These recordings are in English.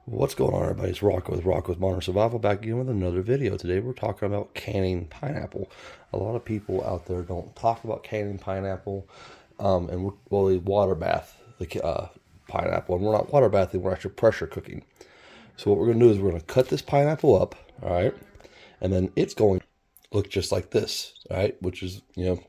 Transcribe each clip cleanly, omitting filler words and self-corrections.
What's going on, everybody? It's Rocco with Modern Survival, back again with another video. Today we're talking about canning pineapple. A lot of people out there don't talk about canning pineapple, and we water bath the pineapple. And we're not water bathing, we're actually pressure cooking. So what we're going to do is we're going to cut this pineapple up, all right? And then it's going to look just like this, all right? Which is,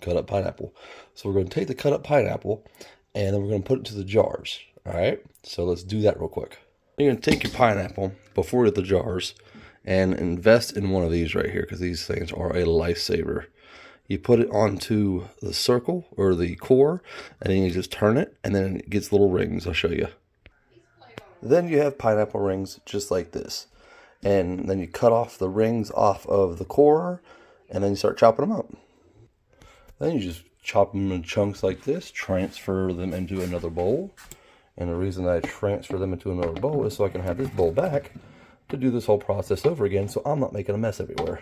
cut up pineapple. So we're going to take the cut up pineapple, and then we're going to put it into the jars, all right? So let's do that real quick. You're going to take your pineapple before you get the jars and invest in one of these right here, because these things are a lifesaver. You put it onto the circle or the core, and then you just turn it, and then it gets little rings. I'll show you. Then you have pineapple rings just like this. And then you cut off the rings off of the core, and then you start chopping them up. Then you just chop them in chunks like this, transfer them into another bowl. And the reason I transfer them into another bowl is so I can have this bowl back to do this whole process over again, so I'm not making a mess everywhere.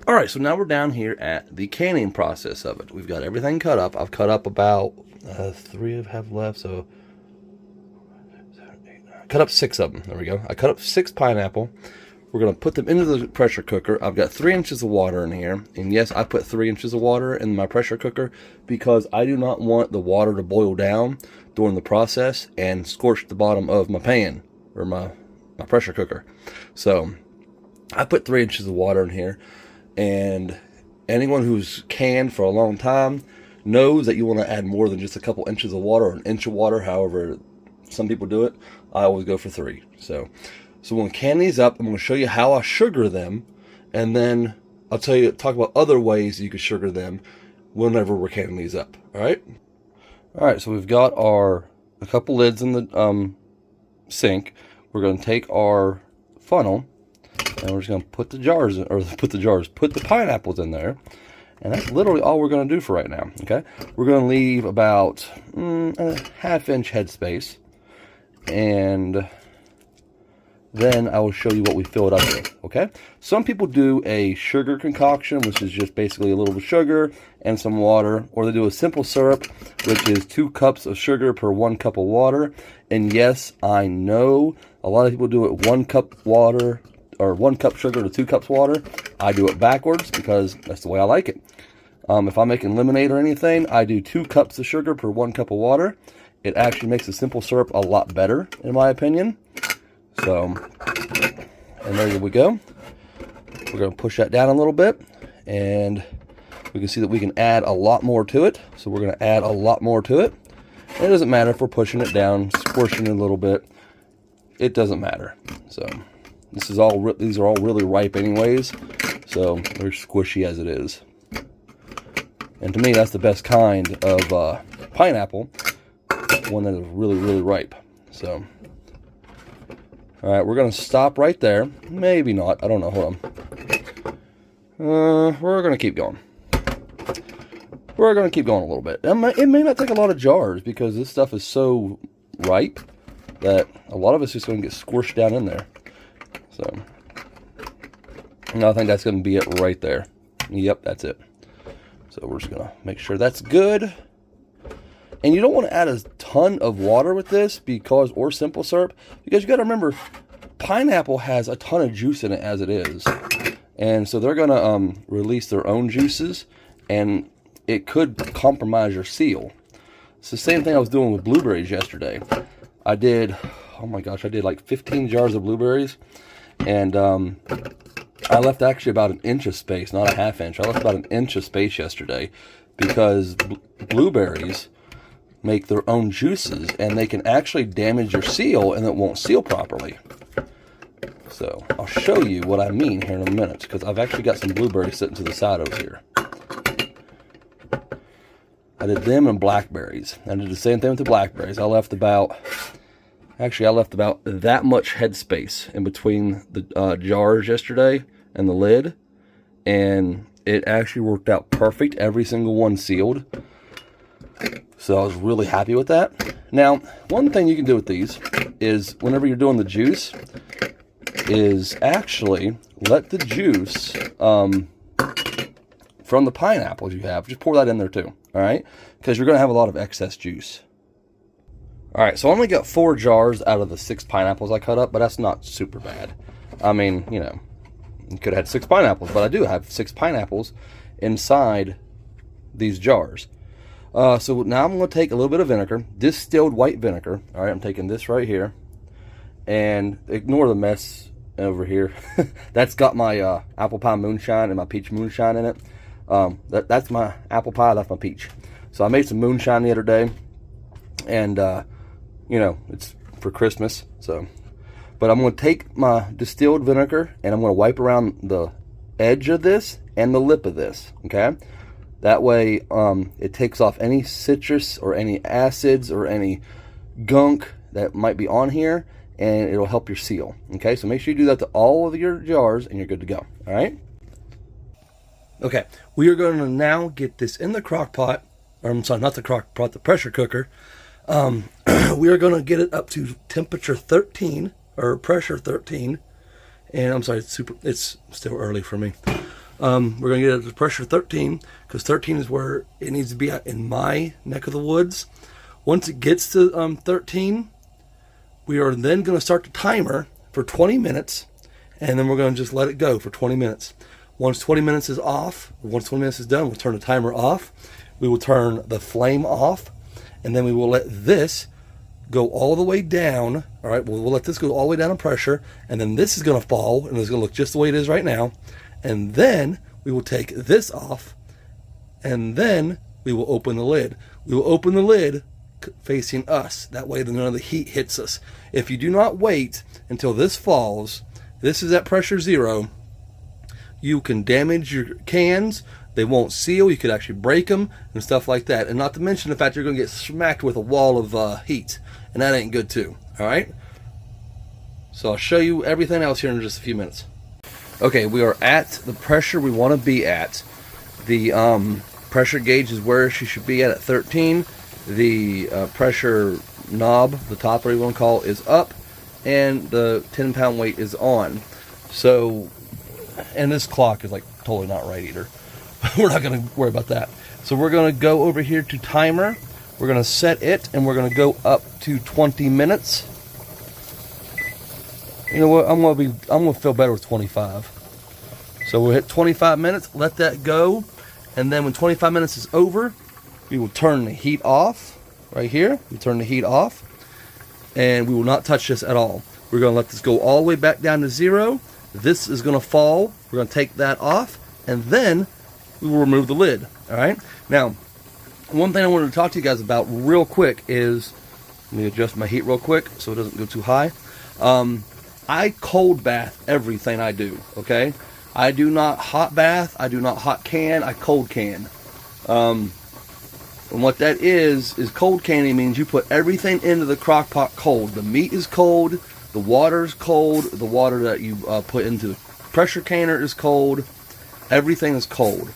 Alright, so now we're down here at the canning process of it. We've got everything cut up. I've cut up about 3 I have left, so cut up 6 of them. There we go. I cut up 6 pineapple. We're going to put them into the pressure cooker. I've got 3 inches of water in here. And yes, I put 3 inches of water in my pressure cooker because I do not want the water to boil down during the process and scorch the bottom of my pan or my pressure cooker. So I put 3 inches of water in here. And anyone who's canned for a long time knows that you want to add more than just a couple inches of water or an inch of water, however some people do it. I always go for 3. So we're going to can these up. I'm going to show you how I sugar them, and then I'll talk about other ways you can sugar them whenever we're canning these up. All right, so we've got a couple lids in the sink. We're going to take our funnel, and we're just going to put the pineapples in there. And that's literally all we're going to do for right now, okay? We're going to leave about a ½ inch headspace, and then I will show you what we fill it up with, okay? Some people do a sugar concoction, which is just basically a little bit of sugar and some water, or they do a simple syrup, which is 2 cups of sugar per 1 cup of water. And yes, I know a lot of people do it 1 cup water, or 1 cup sugar to 2 cups water. I do it backwards because that's the way I like it. If I'm making lemonade or anything, I do 2 cups of sugar per 1 cup of water. It actually makes the simple syrup a lot better, in my opinion. So, and there we go. We're going to push that down a little bit, and we can see that we can add a lot more to it. So we're going to add a lot more to it. And it doesn't matter if we're pushing it down, squishing it a little bit. It doesn't matter. So these are all really ripe anyways. So they're squishy as it is. And to me, that's the best kind of pineapple, one that is really, really ripe. So, all right, we're going to stop right there. Maybe not. I don't know. Hold on. We're going to keep going. We're going to keep going a little bit. It may not take a lot of jars because this stuff is so ripe that a lot of it's just going to get squished down in there. So, and I think that's going to be it right there. Yep, that's it. So we're just going to make sure that's good. And you don't want to add a ton of water with this or simple syrup, because you got to remember, pineapple has a ton of juice in it as it is. And so they're going to release their own juices, and it could compromise your seal. It's the same thing I was doing with blueberries yesterday. I did like 15 jars of blueberries, and I left actually about an inch of space, not a ½ inch. I left about an inch of space yesterday because blueberries make their own juices, and they can actually damage your seal, and it won't seal properly. So I'll show you what I mean here in a minute, because I've actually got some blueberries sitting to the side over here. I did them and blackberries. I did the same thing with the blackberries. I left about that much headspace in between the jars yesterday and the lid, and it actually worked out perfect. Every single one sealed. So I was really happy with that. Now, one thing you can do with these is whenever you're doing the juice is actually let the juice from the pineapples you have, just pour that in there too, all right? Because you're going to have a lot of excess juice. All right, so I only got 4 jars out of the 6 pineapples I cut up, but that's not super bad. I mean, you know, you could have had 6 pineapples, but I do have 6 pineapples inside these jars. So now I'm going to take a little bit of vinegar, distilled white vinegar. All right, I'm taking this right here, and ignore the mess over here. That's got my apple pie moonshine and my peach moonshine in it. That's my apple pie, that's my peach. So I made some moonshine the other day, and you know, it's for Christmas. So, but I'm going to take my distilled vinegar and I'm going to wipe around the edge of this and the lip of this. Okay, that way it takes off any citrus or any acids or any gunk that might be on here, and it'll help your seal. Okay, so make sure you do that to all of your jars and you're good to go. All right. Okay, we are going to now get this in the crock pot, or I'm sorry, not the crock pot, the pressure cooker. We are going to get it up to temperature 13, or pressure 13, and I'm sorry, it's still early for me. We're going to get it to pressure 13, because 13 is where it needs to be at in my neck of the woods. Once it gets to 13, we are then going to start the timer for 20 minutes, and then we're going to just let it go for 20 minutes. Once 20 minutes is off, once 20 minutes is done, we'll turn the timer off. We will turn the flame off, and then we will let this go all the way down. All right, we'll let this go all the way down in pressure, and then this is going to fall, and it's going to look just the way it is right now. And then we will take this off, and then we will open the lid. We will open the lid facing us. That way none of the heat hits us. If you do not wait until this falls, this is at pressure 0, you can damage your cans. They won't seal. You could actually break them and stuff like that. And not to mention the fact you're going to get smacked with a wall of heat. And that ain't good too. All right? So I'll show you everything else here in just a few minutes. Okay, we are at the pressure we want to be at. The pressure gauge is where she should be at 13. The pressure knob, the top, whatever you want to call it, is up. And the 10-pound weight is on. So, and this clock is like totally not right either. We're not going to worry about that. So we're going to go over here to timer. We're going to set it, and we're going to go up to 20 minutes. You know what? I'm going to feel better with 25. So we'll hit 25 minutes, let that go, and then when 25 minutes is over, we will turn the heat off right here. We turn the heat off, and we will not touch this at all. We're going to let this go all the way back down to 0. This is going to fall. We're going to take that off, and then we will remove the lid. All right. Now, one thing I wanted to talk to you guys about real quick is, let me adjust my heat real quick so it doesn't go too high. I cold bath everything I do. Okay. I do not hot bath. I do not hot can. I cold can. And what that is cold canning means you put everything into the crock pot cold. The meat is cold. The water is cold. The water that you put into the pressure canner is cold. Everything is cold.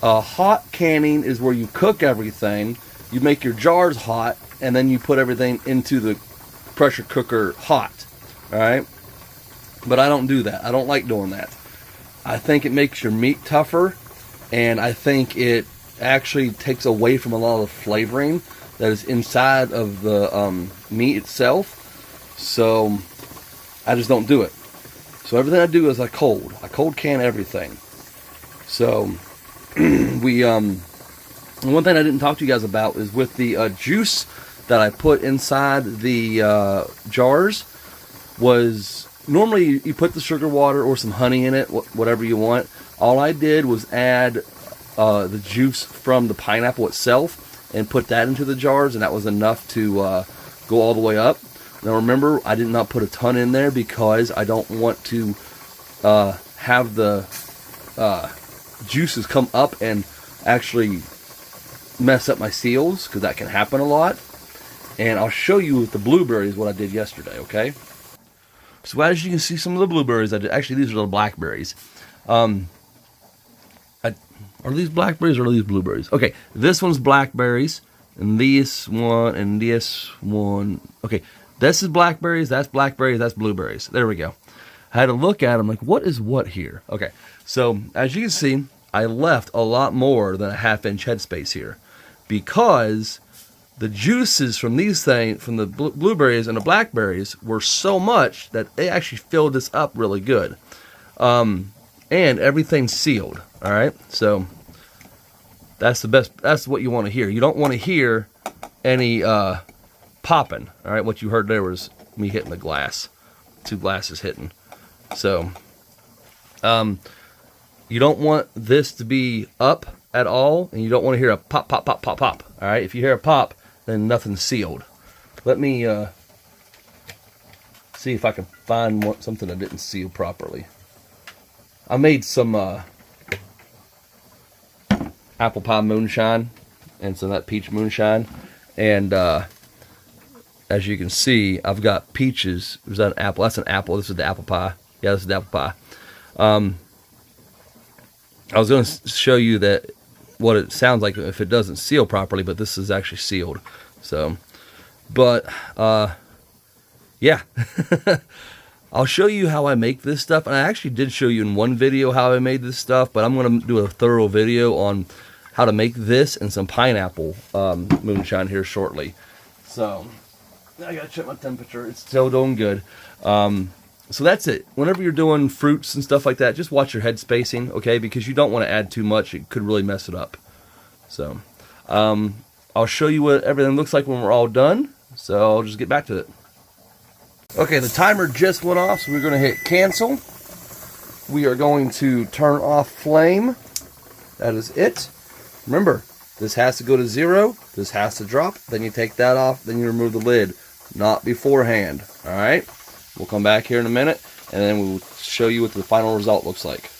Hot canning is where you cook everything. You make your jars hot, and then you put everything into the pressure cooker hot. All right? But I don't do that. I don't like doing that. I think it makes your meat tougher, and I think it actually takes away from a lot of the flavoring that is inside of the meat itself. So I just don't do it. So everything I do is I cold can everything. So one thing I didn't talk to you guys about is with the juice that I put inside the jars was, normally you put the sugar water or some honey in it, whatever you want. All I did was add the juice from the pineapple itself and put that into the jars, and that was enough to go all the way up. Now remember, I did not put a ton in there because I don't want to have the juices come up and actually mess up my seals, because that can happen a lot. And I'll show you with the blueberries what I did yesterday, okay? So as you can see, some of the blueberries I did, actually these are the blackberries. Are these blackberries or are these blueberries? Okay, this one's blackberries, and this one, and this one. Okay, this is blackberries, that's blueberries. There we go. I had to look at them like, what is what here? Okay, so as you can see, I left a lot more than a 1/2 inch headspace here, because the juices from these things, from the blueberries and the blackberries, were so much that they actually filled this up really good. And everything's sealed. All right, so that's the best. That's what you want to hear. You don't want to hear any popping. All right, what you heard there was me hitting the glass, 2 glasses hitting. So, you don't want this to be up at all, and you don't want to hear a pop, pop, pop, pop, pop. All right, if you hear a pop, then nothing's sealed. Let me see if I can find something that didn't seal properly. I made some apple pie moonshine and some of that peach moonshine, and as you can see, I've got peaches. Was that an apple? That's an apple. This is the apple pie. Yeah, this is the apple pie. I was going to show you that what it sounds like if it doesn't seal properly, but this is actually sealed. So, but yeah. I'll show you how I make this stuff, and I actually did show you in one video how I made this stuff, but I'm going to do a thorough video on how to make this and some pineapple moonshine here shortly. So, I got to check my temperature. It's still doing good. So that's it. Whenever you're doing fruits and stuff like that, just watch your head spacing, okay? Because you don't want to add too much. It could really mess it up. So, I'll show you what everything looks like when we're all done. So, I'll just get back to it. Okay, the timer just went off, so we're going to hit cancel. We are going to turn off flame. That is it. Remember, this has to go to 0. This has to drop. Then you take that off. Then you remove the lid. Not beforehand. All right? We'll come back here in a minute, and then we'll show you what the final result looks like.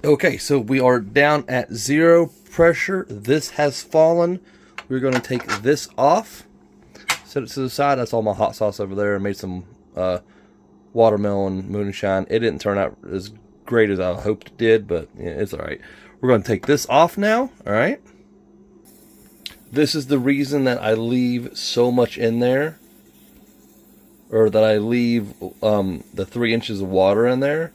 Okay, so we are down at 0 pressure. This has fallen. We're going to take this off. Set it to the side. That's all my hot sauce over there. I made some watermelon moonshine. It didn't turn out as great as I hoped it did, but yeah, it's alright. We're going to take this off now. Alright. This is the reason that I leave so much in there, or that I leave the 3 inches of water in there.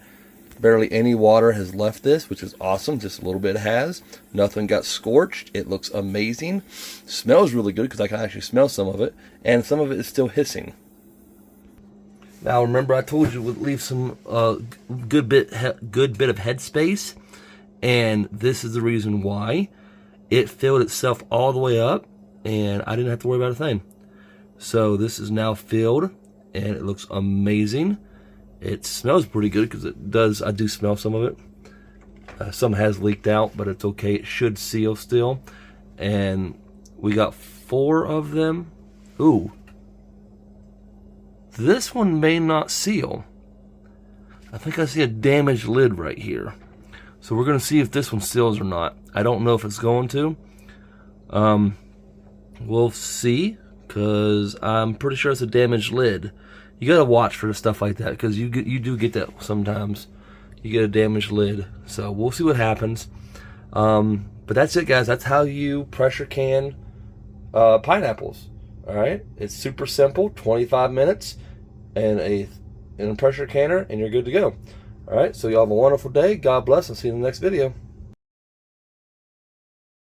Barely any water has left this, which is awesome. Just a little bit has. Nothing got scorched. It looks amazing. Smells really good because I can actually smell some of it, and some of it is still hissing. Now remember, I told you we'd leave some good bit of head space, and this is the reason why. It filled itself all the way up, and I didn't have to worry about a thing. So this is now filled, and it looks amazing. It smells pretty good because it does. I do smell some of it. Some has leaked out, but it's okay. It should seal still, and we got 4 of them. Ooh. This one may not seal. I think I see a damaged lid right here. So we're going to see if this one seals or not. I don't know if it's going to. We'll see, because I'm pretty sure it's a damaged lid. You got to watch for stuff like that, because you do get that sometimes. You get a damaged lid. So we'll see what happens. But that's it, guys. That's how you pressure can pineapples. Alright, it's super simple, 25 minutes and a pressure canner, and you're good to go. Alright, so y'all have a wonderful day. God bless, and see you in the next video.